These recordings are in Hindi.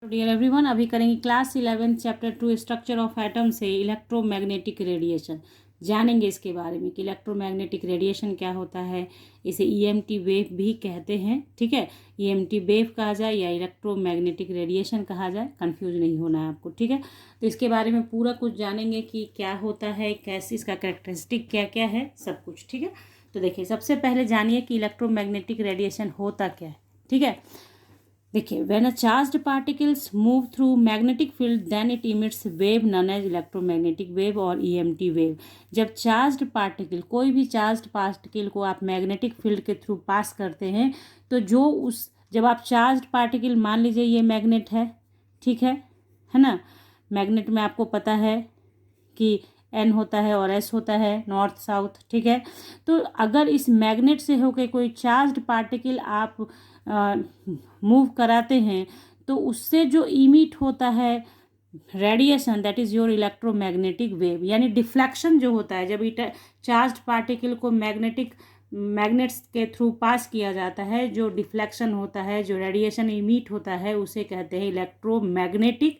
तो डियर एवरीवन, अभी करेंगे class 11 chapter 2 structure of atom से इलेक्ट्रोमैग्नेटिक रेडिएशन। जानेंगे इसके बारे में कि इलेक्ट्रोमैग्नेटिक रेडिएशन क्या होता है। इसे ईएमटी वेव भी कहते हैं, ठीक है। ईएमटी वेव कहा जाए या इलेक्ट्रोमैग्नेटिक रेडिएशन कहा जाए, कंफ्यूज नहीं होना है आपको, ठीक है। तो इसके बारे में पूरा कुछ जानेंगे कि क्या होता है, कैसे इसका कैरेक्टरिस्टिक क्या क्या है, सब कुछ, ठीक है। तो देखिए, सबसे पहले जानिए कि इलेक्ट्रोमैग्नेटिक रेडिएशन होता क्या है, ठीक है। देखिए, when a charged particles move through magnetic field then it emits wave known as electromagnetic wave और ईएमटी वेव। जब चार्ज्ड पार्टिकल, कोई भी चार्ज्ड पार्टिकल को आप मैग्नेटिक फील्ड के थ्रू पास करते हैं, तो जब आप चार्ज्ड पार्टिकल, मान लीजिए ये मैग्नेट है, ठीक है ना। मैग्नेट में आपको पता है कि एन होता है और एस होता है, नॉर्थ साउथ, ठीक है। तो अगर इस मैग्नेट से होकर कोई चार्ज्ड पार्टिकल आप मूव कराते हैं, तो उससे जो इमिट होता है radiation, that is your electromagnetic wave. यानी डिफ्लेक्शन जो होता है, जब चार्ज्ड पार्टिकल को मैग्नेट्स के थ्रू पास किया जाता है, जो डिफ्लेक्शन होता है, जो रेडिएशन इमिट होता है, उसे कहते हैं इलेक्ट्रोमैग्नेटिक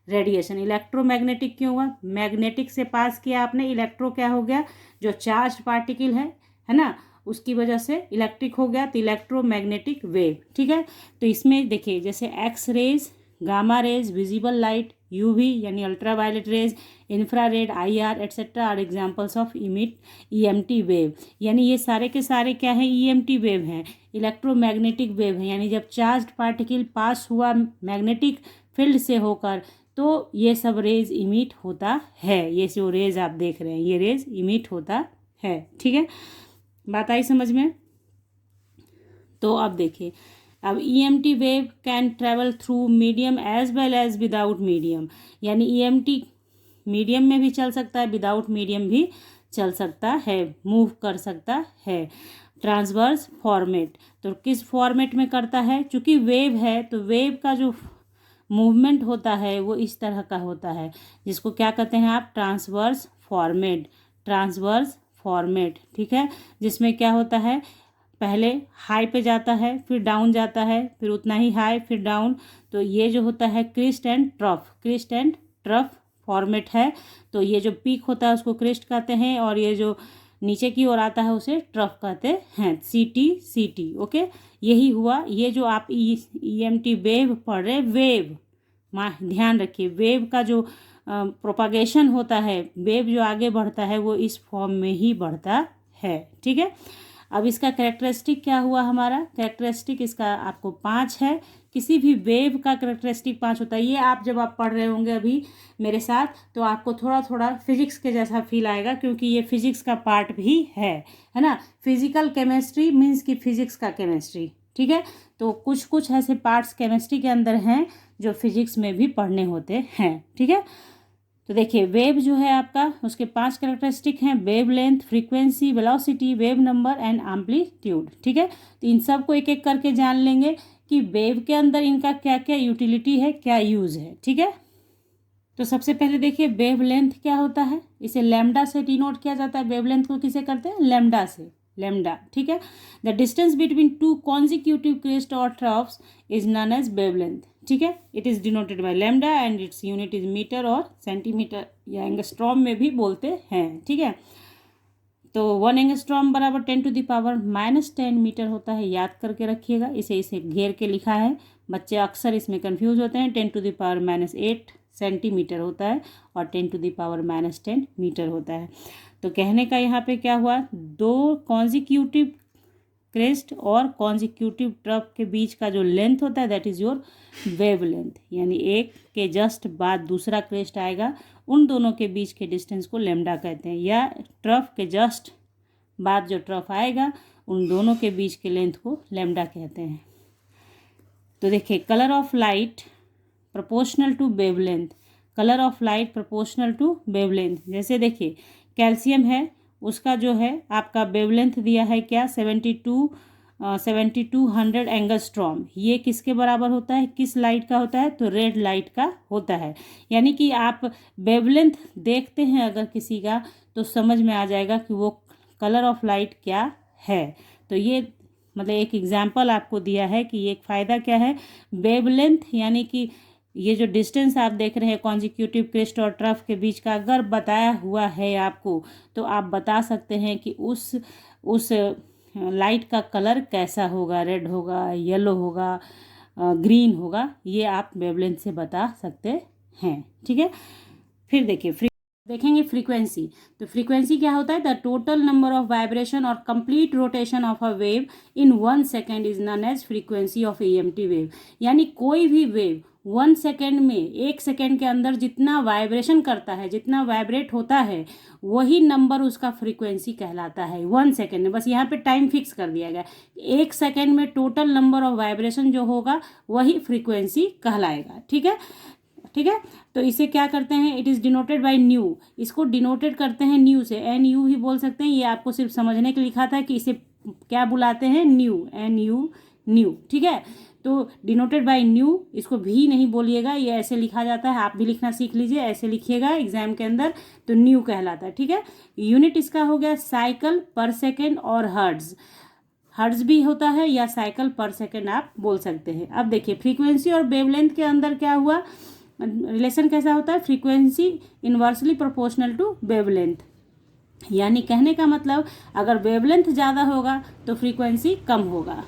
रेडिएशन। इलेक्ट्रोमैग्नेटिक क्यों हुआ? मैग्नेटिक से पास किया आपने, इलेक्ट्रो क्या हो गया, जो चार्ज पार्टिकल है ना, उसकी वजह से इलेक्ट्रिक हो गया, तो इलेक्ट्रोमैग्नेटिक वेव, ठीक है। तो इसमें देखिए, जैसे X rays, gamma rays, visible light, UV यानी ultraviolet rays, infrared, IR etcetera are examples of EMT wave. यानी ये सारे के सारे क्या है, ईएमटी वेव हैं, इलेक्ट्रोमैग्नेटिक वेव है। यानी जब चार्ज्ड पार्टिकल पास हुआ मैग्नेटिक फील्ड से होकर, तो ये सब रेज इमिट होता है। ये जो रेज आप देख रहे हैं, ये रेज इमिट होता है, ठीक है। बात आई समझ में? तो अब देखिए, अब EMT wave can travel through medium as well as without medium. यानी ईएमटी मीडियम में भी चल सकता है, विदाउट मीडियम भी चल सकता है, मूव कर सकता है। ट्रांसवर्स फॉर्मेट, तो किस फॉर्मेट में करता है? चूँकि वेव है, तो वेव का जो मूवमेंट होता है वो इस तरह का होता है, जिसको क्या कहते हैं आप? Transverse format. ट्रांसवर्स फॉर्मेट, ठीक है। जिसमें क्या होता है, पहले हाई पे जाता है, फिर डाउन जाता है, फिर उतना ही हाई, फिर डाउन। तो ये जो होता है crest and trough, crest and trough format है। तो ये जो पीक होता है उसको क्रिस्ट कहते हैं, और ये जो नीचे की ओर आता है उसे ट्रफ कहते हैं, सी टी, ओके। यही हुआ, ये जो आप ईएमटी वेव पढ़ रहे, वेव, ध्यान रखिए, वेव का जो प्रोपागेशन होता है, वेव जो आगे बढ़ता है, वो इस फॉर्म में ही बढ़ता है, ठीक है। अब इसका कैरेक्टरिस्टिक क्या हुआ हमारा? कैरेक्टरिस्टिक इसका आपको 5 है। किसी भी वेव का कैरेक्टरिस्टिक 5 होता है। ये आप जब आप पढ़ रहे होंगे अभी मेरे साथ, तो आपको थोड़ा थोड़ा फिजिक्स के जैसा फील आएगा, क्योंकि ये फिजिक्स का पार्ट भी है ना। फिजिकल केमिस्ट्री मीन्स कि फिजिक्स का केमिस्ट्री, ठीक है। तो कुछ कुछ ऐसे पार्ट्स केमिस्ट्री के अंदर हैं जो फिजिक्स में भी पढ़ने होते हैं, ठीक है। तो देखिए, वेव जो है आपका, उसके 5 कैरेक्टरिस्टिक हैं: wave length, frequency, velocity, wave number and amplitude, ठीक है। तो इन सब को एक एक करके जान लेंगे कि वेव के अंदर इनका क्या क्या यूटिलिटी है, क्या यूज़ है, ठीक है। तो सबसे पहले देखिए, वेव लेंथ क्या होता है। इसे लैम्डा से डिनोट किया जाता है। वेव लेंथ को किसे करते हैं? लैम्डा से, लैम्डा, ठीक है। The distance between two consecutive crest और troughs is known as wavelength, ठीक है। It is denoted by lambda and its unit is metre और सेंटीमीटर या एंगस्ट्रॉम में भी बोलते हैं, ठीक है। तो 1 एंगस्ट्रॉम बराबर 10⁻⁻10 मीटर होता है, याद करके रखिएगा। इसे घेर के लिखा है, बच्चे अक्सर इसमें कंफ्यूज होते हैं। 10⁻⁸ सेंटीमीटर होता है और 10⁻⁻10 मीटर होता है। तो कहने का यहाँ पे क्या हुआ, दो कॉन्जिक्यूटिव क्रेस्ट और कॉन्जिक्यूटिव ट्रफ के बीच का जो लेंथ होता है, that is your wave length. यानी एक के जस्ट बाद दूसरा क्रेस्ट आएगा, उन दोनों के बीच के डिस्टेंस को लैम्डा कहते हैं, या ट्रफ के जस्ट बाद जो ट्रफ आएगा, उन दोनों के बीच के लेंथ को लैम्डा कहते हैं। तो देखिए, colour of light proportional to wavelength, colour of light proportional to wavelength. जैसे देखिए, कैल्शियम है, उसका जो है आपका वेवलेंथ दिया है क्या, 7200 एंगस्ट्रॉम। ये किसके बराबर होता है, किस लाइट का होता है? तो रेड लाइट का होता है। यानी कि आप वेवलेंथ देखते हैं अगर किसी का, तो समझ में आ जाएगा कि वो कलर ऑफ लाइट क्या है। तो ये मतलब एक एग्जाम्पल आपको दिया है कि एक फ़ायदा क्या है, वेवलेंथ यानी कि ये जो डिस्टेंस आप देख रहे हैं कॉन्जिक्यूटिव क्रेस्ट और ट्रफ के बीच का अगर बताया हुआ है आपको, तो आप बता सकते हैं कि उस लाइट का कलर कैसा होगा, रेड होगा, येलो होगा, ग्रीन होगा, ये आप वेवलेंथ से बता सकते हैं। ठीक है, फिर देखिए देखेंगे फ्रीक्वेंसी। तो फ्रीक्वेंसी क्या होता है? The total number of vibration और complete rotation of a wave in 1 second is known as frequency of EMT wave. यानी कोई भी वेव 1 सेकेंड में, 1 सेकेंड के अंदर जितना वाइब्रेशन करता है, जितना वाइब्रेट होता है, वही नंबर उसका फ्रीक्वेंसी कहलाता है 1 सेकेंड में। बस यहाँ पे टाइम फिक्स कर दिया गया, 1 सेकेंड में टोटल नंबर ऑफ वाइब्रेशन जो होगा वही फ्रीक्वेंसी कहलाएगा। ठीक है, ठीक है। तो इसे क्या करते हैं? It is denoted bye new. इसको डिनोटेड करते हैं न्यू से, NU ही बोल सकते हैं। ये आपको सिर्फ समझने के लिखा था कि इसे क्या बुलाते हैं, न्यू, NU, न्यू। ठीक है, तो डिनोटेड बाय न्यू, इसको भी नहीं बोलिएगा, ये ऐसे लिखा जाता है, आप भी लिखना सीख लीजिए, ऐसे लिखिएगा एग्जाम के अंदर, तो न्यू कहलाता है। ठीक है, यूनिट इसका हो गया साइकिल पर सेकेंड और हर्ट्ज। हर्ट्ज भी होता है या साइकिल पर सेकेंड आप बोल सकते हैं। अब देखिए फ्रीक्वेंसी और वेवलेंथ के अंदर क्या हुआ, रिलेशन कैसा होता है? Frequency inversely proportional to wavelength. यानी कहने का मतलब अगर वेवलेंथ ज़्यादा होगा तो फ्रीक्वेंसी कम होगा।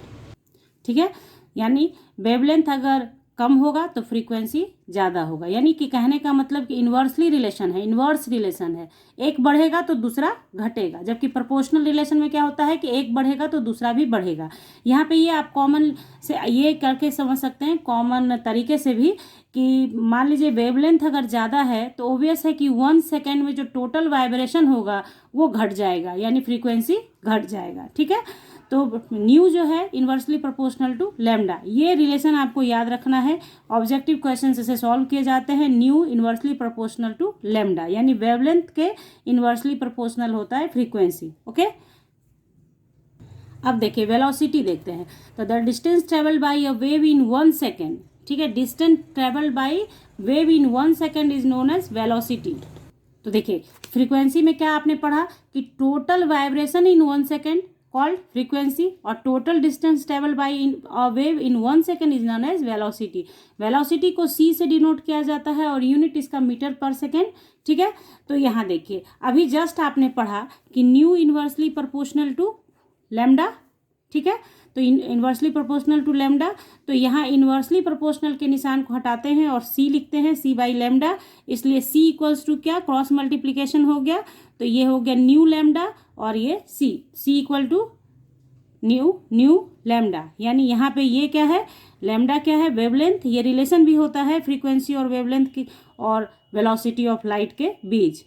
ठीक है, यानी वेवलेंथ अगर कम होगा तो फ्रीक्वेंसी ज़्यादा होगा। यानी कि कहने का मतलब कि इन्वर्सली रिलेशन है, इन्वर्स रिलेशन है, एक बढ़ेगा तो दूसरा घटेगा। जबकि प्रोपोर्शनल रिलेशन में क्या होता है कि एक बढ़ेगा तो दूसरा भी बढ़ेगा। यहाँ पे ये आप कॉमन से ये करके समझ सकते हैं, कॉमन तरीके से भी, कि मान लीजिए वेवलेंथ अगर ज़्यादा है तो ओबियस है कि 1 सेकेंड में जो टोटल वाइब्रेशन होगा वो घट जाएगा, यानी फ्रीक्वेंसी घट जाएगा। ठीक है, तो न्यू जो है इन्वर्सली प्रोपोर्शनल टू लैम्डा, ये रिलेशन आपको याद रखना है। ऑब्जेक्टिव क्वेश्चन से सॉल्व किए जाते हैं। Nu inversely proportional to lambda, यानी वेवलेंथ के इन्वर्सली प्रोपोर्शनल होता है फ्रीक्वेंसी। ओके, अब देखिए वेलोसिटी देखते हैं। तो the distance travel by a wave in 1 second, ठीक है, distance travel by wave in 1 second is known as velocity. तो देखिए फ्रीक्वेंसी में क्या आपने पढ़ा कि total vibration in 1 second called frequency, और total distance travel by a wave in 1 second is known as velocity. Velocity को C से डिनोट किया जाता है और यूनिट इसका मीटर पर सेकेंड। ठीक है, तो यहाँ देखिए अभी जस्ट आपने पढ़ा कि nu inversely proportional to lambda. ठीक है, तो इन्वर्सली प्रोपोर्शनल टू लैम्डा, तो यहाँ इन्वर्सली प्रोपोर्शनल के निशान को हटाते हैं और C लिखते हैं, C बाई लैम्डा। इसलिए C इक्वल्स टू क्या, क्रॉस मल्टीप्लीकेशन हो गया, तो ये हो गया न्यू लैम्डा और ये C equal to nu lambda. यानी यहाँ पे ये क्या है, लैम्डा क्या है, वेवलेंथ। ये रिलेशन भी होता है फ्रीक्वेंसी और वेवलेंथ की और वेलोसिटी ऑफ लाइट के बीच,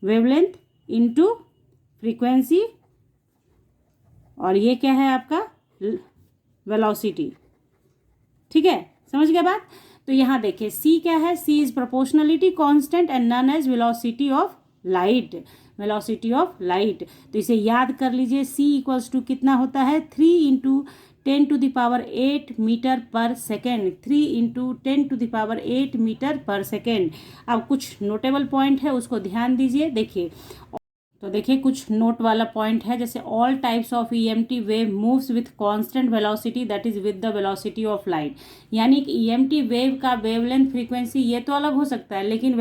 वेवलेंथ इनटू फ्रीक्वेंसी, और ये क्या है आपका वेलोसिटी। ठीक है, समझ गया बात। तो यहाँ देखिए C क्या है, C is proportionality constant and known as velocity of light, velocity of light. तो इसे याद कर लीजिए, C इक्वल्स टू कितना होता है, 3 × 10⁸ मीटर पर सेकेंड, 3 × 10⁸ मीटर पर सेकेंड। अब कुछ नोटेबल पॉइंट है उसको ध्यान दीजिए। देखिए तो देखिए कुछ नोट वाला पॉइंट है, जैसे all types of EMT wave moves with constant velocity that is with the velocity of light. यानी कि EMT वेव का वेवलेंथ फ्रीक्वेंसी ये तो अलग हो सकता है, लेकिन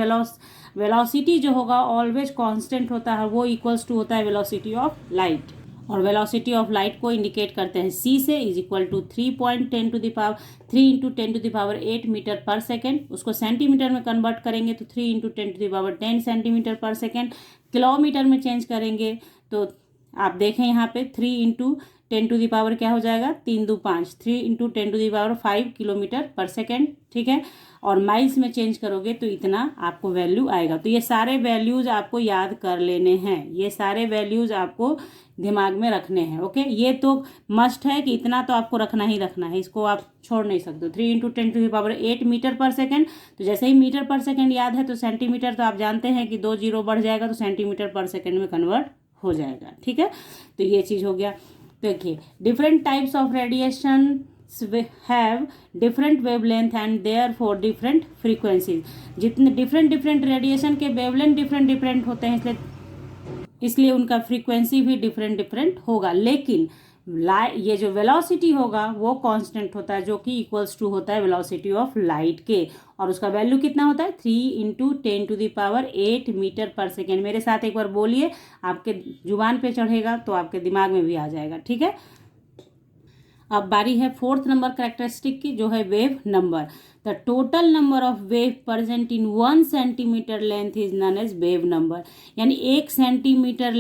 वेलोसिटी जो होगा ऑलवेज कांस्टेंट होता है, वो इक्वल्स टू होता है वेलोसिटी ऑफ लाइट। और वेलोसिटी ऑफ लाइट को इंडिकेट करते हैं C से, इज इक्वल टू 3 × 10⁸ मीटर पर सेकेंड। उसको सेंटीमीटर में कन्वर्ट करेंगे तो 3 × 10⁻10 सेंटीमीटर पर सेकेंड। किलोमीटर में चेंज करेंगे तो आप देखें यहाँ पे 3 × 10⁻, क्या हो जाएगा, 3 2 5, 3 × 10⁵ किलोमीटर पर सेकेंड। ठीक है, और माइल्स में चेंज करोगे तो इतना आपको वैल्यू आएगा। तो ये सारे वैल्यूज़ आपको याद कर लेने हैं, ये सारे वैल्यूज़ आपको दिमाग में रखने हैं। ओके, ये तो मस्ट है कि इतना तो आपको रखना ही रखना है, इसको आप छोड़ नहीं सकते। 3 × 10⁸ मीटर पर सेकेंड। तो जैसे ही मीटर पर सेकेंड याद है तो सेंटीमीटर तो आप जानते हैं कि 2 0 बढ़ जाएगा तो सेंटीमीटर पर सेकेंड में कन्वर्ट हो जाएगा। ठीक है, तो ये चीज़ हो गया। देखिए different types of radiation have different wavelength and therefore different frequencies. जितने डिफरेंट रेडिएशन के वेवलेंथ डिफरेंट होते हैं, इसलिए उनका फ्रीक्वेंसी भी डिफरेंट होगा। लेकिन ये जो वेलोसिटी होगा वो कांस्टेंट होता है, जो कि इक्वल्स टू होता है वेलोसिटी ऑफ लाइट के, और उसका वैल्यू कितना होता है 3 × 10⁸ मीटर पर सेकेंड। मेरे साथ एक बार बोलिए, आपके जुबान पे चढ़ेगा तो आपके दिमाग में भी आ जाएगा, ठीक है। अब बारी है फोर्थ नंबर कैरेक्टरिस्टिक की, जो है wave number. The total number of wave present in 1 centimetre length is known as wave number. यानी 1 सेंटीमीटर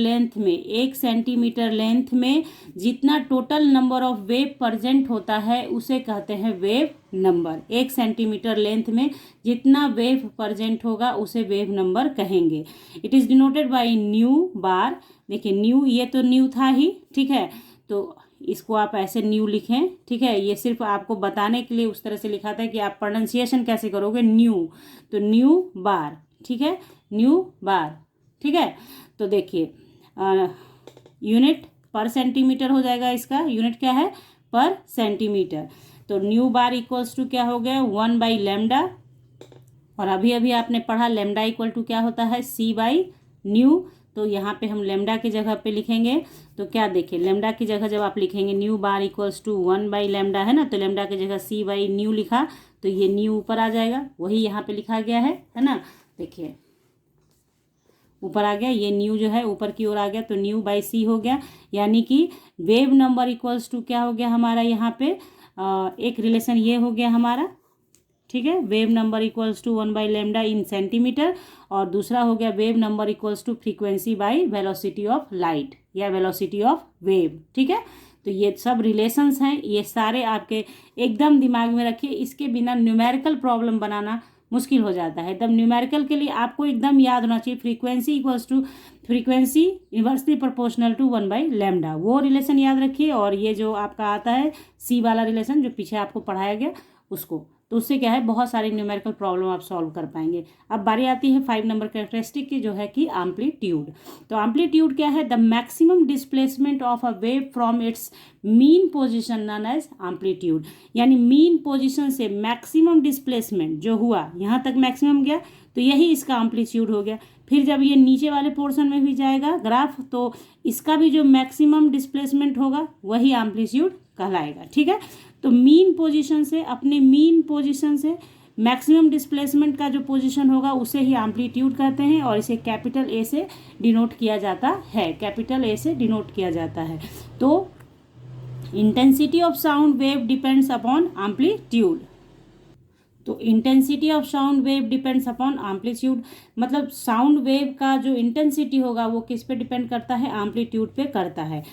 लेंथ में जितना total number of wave present होता है उसे कहते हैं वेव नंबर। 1 सेंटीमीटर लेंथ में जितना वेव प्रेजेंट होगा उसे वेव नंबर कहेंगे। It is denoted by nu bar. देखिए न्यू, ये तो न्यू था ही, ठीक है, तो इसको आप ऐसे न्यू लिखें, ठीक है। ये सिर्फ आपको बताने के लिए उस तरह से लिखा था कि आप प्रोनाउंसिएशन कैसे करोगे, न्यू, तो न्यू बार, ठीक है, न्यू बार, ठीक है। तो देखिए यूनिट पर सेंटीमीटर हो जाएगा, इसका यूनिट क्या है, पर सेंटीमीटर। तो न्यू बार इक्वल्स टू क्या हो गया, 1/λ, और अभी अभी आपने पढ़ा लैम्डा इक्वल टू क्या होता है, c/न्यू। तो यहाँ पे हम लैम्डा की जगह पे लिखेंगे, तो क्या देखिए लैम्डा की जगह जब आप लिखेंगे न्यू बार इक्वल्स टू 1/λ है ना, तो लैम्डा की जगह c/न्यू लिखा, तो ये न्यू ऊपर आ जाएगा, वही यहाँ पे लिखा गया है ना। देखिए ऊपर आ गया, ये न्यू जो है ऊपर की ओर आ गया, तो न्यू बाई सी हो गया। यानी कि वेव नंबर इक्वल्स टू क्या हो गया हमारा यहाँ पे, एक रिलेशन ये हो गया हमारा, ठीक है, wave number equals to 1/λ in centimetre, और दूसरा हो गया wave number equals to frequency by velocity of light या वेलोसिटी ऑफ वेव, ठीक है। तो ये सब रिलेशंस हैं, ये सारे आपके एकदम दिमाग में रखिए, इसके बिना न्यूमेरिकल प्रॉब्लम बनाना मुश्किल हो जाता है। एकदम न्यूमेरिकल के लिए आपको एकदम याद होना चाहिए फ्रीक्वेंसी इन्वर्सली प्रोपोर्शनल टू 1/λ, वो रिलेशन याद रखिए। और ये जो आपका आता है सी वाला रिलेशन जो पीछे आपको पढ़ाया गया उसको, तो उससे क्या है बहुत सारी न्यूमेरिकल प्रॉब्लम आप सॉल्व कर पाएंगे। अब बारी आती है 5 नंबर कैरेक्टरिस्टिक की, जो है कि एम्पलीट्यूड। तो एम्पलीट्यूड क्या है, the maximum displacement of a wave from its mean position known as amplitude. यानी मीन पोजीशन से मैक्सिमम डिस्प्लेसमेंट जो हुआ, यहाँ तक मैक्सिमम गया, तो यही इसका एम्पलीट्यूड हो गया। फिर जब ये नीचे वाले पोर्शन में भी जाएगा ग्राफ, तो इसका भी जो मैक्सिमम डिस्प्लेसमेंट होगा वही एम्पलीट्यूड कहलाएगा, ठीक है। तो मीन पोजीशन से, अपने मीन पोजीशन से मैक्सिमम डिस्प्लेसमेंट का जो पोजीशन होगा उसे ही एम्पलीट्यूड कहते हैं, और इसे कैपिटल ए से डिनोट किया जाता है, कैपिटल ए से डिनोट किया जाता है। तो intensity of sound wave depends upon amplitude. तो intensity of sound wave depends upon amplitude, मतलब साउंड वेव का जो इंटेंसिटी होगा वो किस पे डिपेंड करता है, एम्पलीट्यूड पे करता है।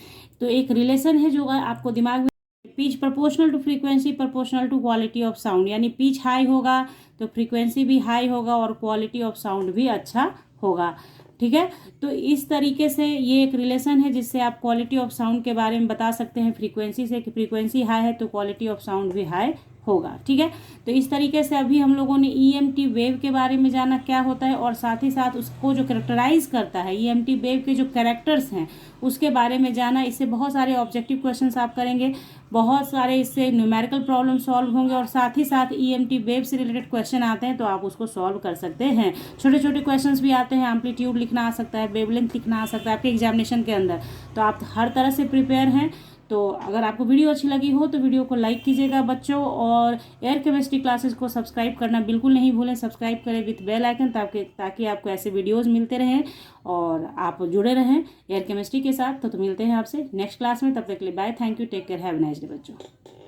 तो एक रिलेशन है जो आपको दिमाग में, pitch proportional to frequency proportional to quality of sound, यानी पिच हाई होगा तो फ्रीक्वेंसी भी हाई होगा और क्वालिटी ऑफ साउंड भी अच्छा होगा, ठीक है। तो इस तरीके से ये एक रिलेशन है जिससे आप क्वालिटी ऑफ साउंड के बारे में बता सकते हैं फ्रीक्वेंसी से, कि फ्रीक्वेंसी हाई है तो क्वालिटी ऑफ साउंड भी हाई होगा, ठीक है। तो इस तरीके से अभी हम लोगों ने ईएमटी वेव के बारे में जाना क्या होता है, और साथ ही साथ उसको जो कैरेक्टराइज करता है, ईएमटी वेव के जो कैरेक्टर्स हैं उसके बारे में जाना। इससे बहुत सारे ऑब्जेक्टिव क्वेश्चंस आप करेंगे, बहुत सारे इससे न्यूमेरिकल प्रॉब्लम सॉल्व होंगे, और साथ ही साथ ईएमटी वेव से रिलेटेड क्वेश्चन आते हैं तो आप उसको सॉल्व कर सकते हैं। छोटे छोटे क्वेश्चंस भी आते हैं, एम्पलीट्यूड लिखना आ सकता है, वेवलेंथ लिखना आ सकता है आपके एग्जामिनेशन के अंदर, तो आप हर तरह से प्रिपेयर हैं। तो अगर आपको वीडियो अच्छी लगी हो तो वीडियो को लाइक कीजिएगा बच्चों, और एयर केमिस्ट्री क्लासेस को सब्सक्राइब करना बिल्कुल नहीं भूलें। सब्सक्राइब करें विथ बेल आइकन, ताकि आपको ऐसे वीडियोस मिलते रहें और आप जुड़े रहें एयर केमिस्ट्री के साथ। तो मिलते हैं आपसे नेक्स्ट क्लास में, तब तक के लिए bye, thank you, take care, have a nice day बच्चों।